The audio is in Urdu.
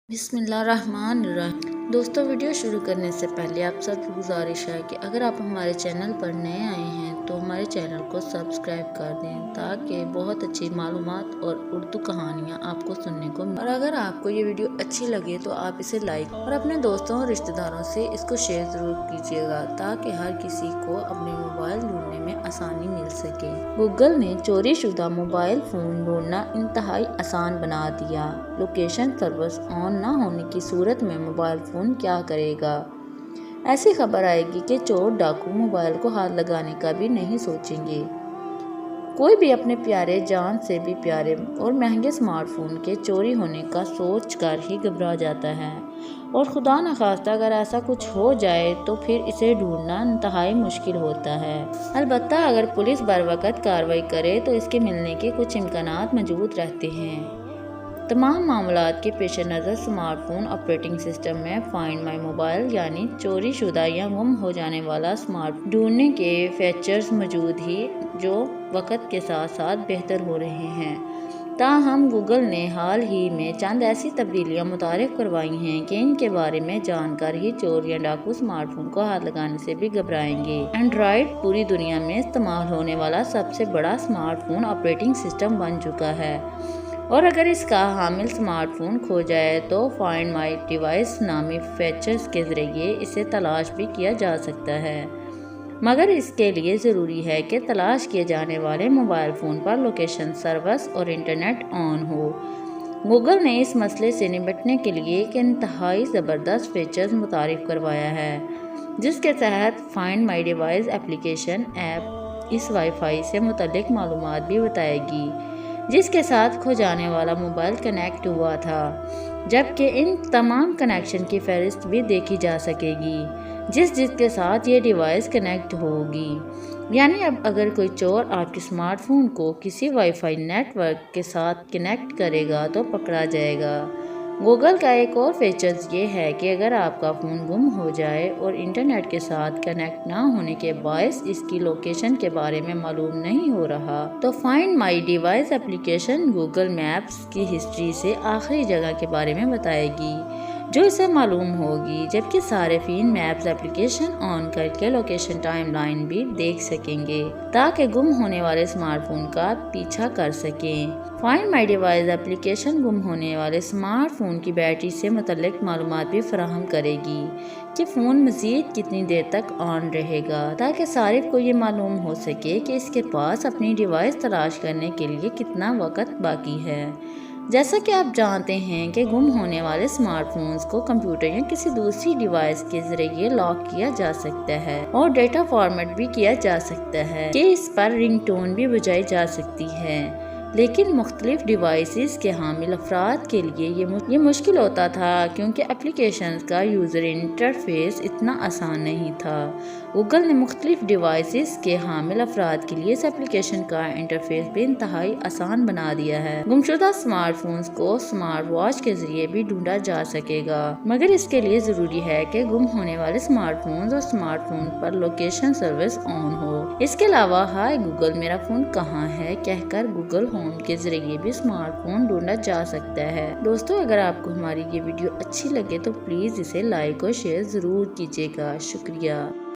بسم اللہ الرحمن الرحیم۔ دوستو، ویڈیو شروع کرنے سے پہلے آپ سب کی گزارش ہے کہ اگر آپ ہمارے چینل پر نئے آئے ہیں تو ہمارے چینل کو سبسکرائب کر دیں تاکہ بہت اچھی معلومات اور اردو کہانیاں آپ کو سننے کو ملیں۔ اور اگر آپ کو یہ ویڈیو اچھی لگے تو آپ اسے لائک اور اپنے دوستوں اور رشتہ داروں سے اس کو شیئر ضرور کیجیے گا تاکہ ہر کسی کو اپنے موبائل ڈھونڈنے میں آسانی مل سکے۔ گوگل نے چوری شدہ موبائل فون ڈھونڈنا انتہائی آسان بنا دیا۔ لوکیشن سروس آن نہ ہونے کی صورت میں موبائل فون کیا کرے گا؟ ایسی خبر آئے گی کہ چور ڈاکو موبائل کو ہاتھ لگانے کا بھی نہیں سوچیں گے۔ کوئی بھی اپنے پیارے، جان سے بھی پیارے اور مہنگے اسمارٹ فون کے چوری ہونے کا سوچ کر ہی گھبرا جاتا ہے، اور خدا نخواستہ اگر ایسا کچھ ہو جائے تو پھر اسے ڈھونڈنا انتہائی مشکل ہوتا ہے۔ البتہ اگر پولیس بروقت کارروائی کرے تو اس کے ملنے کے کچھ امکانات موجود رہتے ہیں۔ تمام معاملات کے پیش نظر اسمارٹ فون آپریٹنگ سسٹم میں فائنڈ مائی موبائل یعنی چوری شدہ یا گم ہو جانے والا اسمارٹ فون ڈھونڈنے کے فیچرز موجود ہی جو وقت کے ساتھ ساتھ بہتر ہو رہے ہیں۔ تاہم گوگل نے حال ہی میں چند ایسی تبدیلیاں متعارف کروائی ہیں کہ ان کے بارے میں جان کر ہی چور یا ڈاکو اسمارٹ فون کو ہاتھ لگانے سے بھی گھبرائیں گے۔ اینڈرائیڈ پوری دنیا میں استعمال ہونے والا سب سے بڑا اسمارٹ فون آپریٹنگ سسٹم بن چکا ہے، اور اگر اس کا حامل اسمارٹ فون کھو جائے تو فائنڈ مائی ڈیوائس نامی فیچرز کے ذریعے اسے تلاش بھی کیا جا سکتا ہے، مگر اس کے لیے ضروری ہے کہ تلاش کیے جانے والے موبائل فون پر لوکیشن سروس اور انٹرنیٹ آن ہو۔ گوگل نے اس مسئلے سے نمٹنے کے لیے ایک انتہائی زبردست فیچرز متعارف کروایا ہے، جس کے تحت find my device application app اس وائی فائی سے متعلق معلومات بھی بتائے گی جس کے ساتھ کھو جانے والا موبائل کنیکٹ ہوا تھا، جبکہ ان تمام کنیکشن کی فہرست بھی دیکھی جا سکے گی جس کے ساتھ یہ ڈیوائس کنیکٹ ہوگی۔ یعنی اب اگر کوئی چور آپ کے اسمارٹ فون کو کسی وائی فائی نیٹ ورک کے ساتھ کنیکٹ کرے گا تو پکڑا جائے گا۔ گوگل کا ایک اور فیچرز یہ ہے کہ اگر آپ کا فون گم ہو جائے اور انٹرنیٹ کے ساتھ کنیکٹ نہ ہونے کے باعث اس کی لوکیشن کے بارے میں معلوم نہیں ہو رہا تو find my device application Google maps کی ہسٹری سے آخری جگہ کے بارے میں بتائے گی جو اسے معلوم ہوگی، جبکہ صارفین میپس ایپلیکیشن آن کر کے لوکیشن ٹائم لائن بھی دیکھ سکیں گے تاکہ گم ہونے والے اسمارٹ فون کا پیچھا کر سکیں۔ فائنڈ مائی ڈیوائس ایپلیکیشن گم ہونے والے اسمارٹ فون کی بیٹری سے متعلق معلومات بھی فراہم کرے گی کہ فون مزید کتنی دیر تک آن رہے گا تاکہ صارف کو یہ معلوم ہو سکے کہ اس کے پاس اپنی ڈیوائس تلاش کرنے کے لیے کتنا وقت باقی ہے۔ جیسا کہ آپ جانتے ہیں کہ گم ہونے والے اسمارٹ فونز کو کمپیوٹر یا کسی دوسری ڈیوائس کے ذریعے لاک کیا جا سکتا ہے اور ڈیٹا فارمیٹ بھی کیا جا سکتا ہے کہ اس پر رنگ ٹون بھی بجائی جا سکتی ہے، لیکن مختلف ڈیوائسز کے حامل افراد کے لیے یہ مشکل ہوتا تھا کیونکہ ایپلیکیشنز کا یوزر انٹرفیس اتنا آسان نہیں تھا۔ گوگل نے مختلف ڈیوائسز کے حامل افراد کے لیے اس ایپلیکیشن کا انٹرفیس بھی انتہائی آسان بنا دیا ہے۔ گمشدہ اسمارٹ فونز کو اسمارٹ واچ کے ذریعے بھی ڈھونڈا جا سکے گا، مگر اس کے لیے ضروری ہے کہ گم ہونے والے اسمارٹ فونز اور اسمارٹ فون پر لوکیشن سروس آن ہو۔ اس کے علاوہ ہائے گوگل میرا فون کہاں ہے کہہ کر گوگل ہوم کے ذریعے بھی اسمارٹ فون ڈھونڈا جا سکتا ہے۔ دوستو، اگر آپ کو ہماری یہ ویڈیو اچھی لگے تو پلیز اسے لائک اور شیئر ضرور کیجیے گا۔ شکریہ۔